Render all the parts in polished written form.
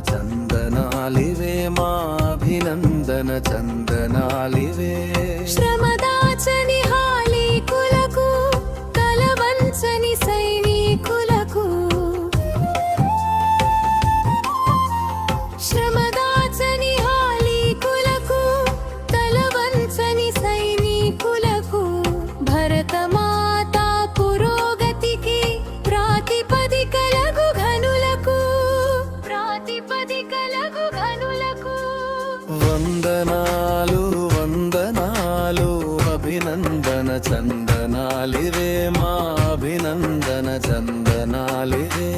చందనాలివే మా అభినందన చందనాలివే. శ్రమదాచని హాలీకులకు తలవంచని సైనికులకు శ్రమదాచని హాలీకులకు తలవంచని సైనికులకు భరతమాత పురోగతికి ప్రాతిపదికలగు ఘనులకు వందనాలు వందనాలు అభినందన చందనాలివే మా అభినందన చందనాలివే.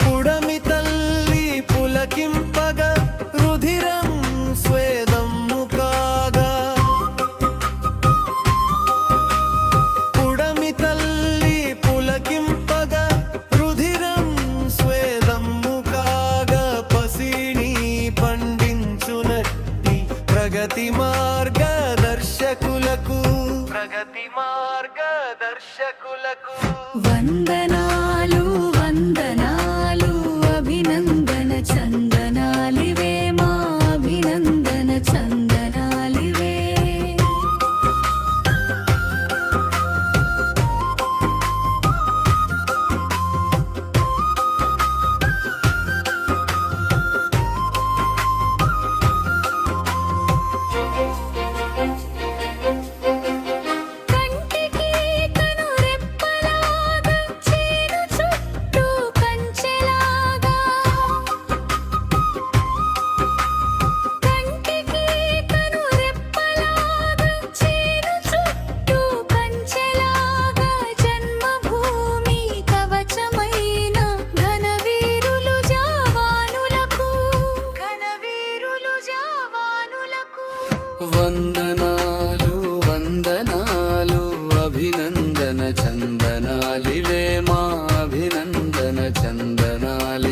పుడమి తల్లి పులకింపగా రుధిరం స్వేదము కాగా, పుడమి తల్లి పులకింపగా రుధిరం స్వేదము కాగా, పసిని పండించునట్టి ప్రగతి మార్గదర్శకులకు వందనాలు వందనాలు అభినందన చందనాలివే మా అభినందన చందనాలివే. కంటికి కనురెప్పలాగా చేను చుట్టూ కంచెలాగా, కంటికి కనురెప్పలాగా చేను చుట్టూ కంచెలాగా, జన్మభూమి కవచమైన ఘనవీరులు జవానులకు వందనాలు వందనాలు అభినందన చందనాలివే మా అభినందన చందనాలి.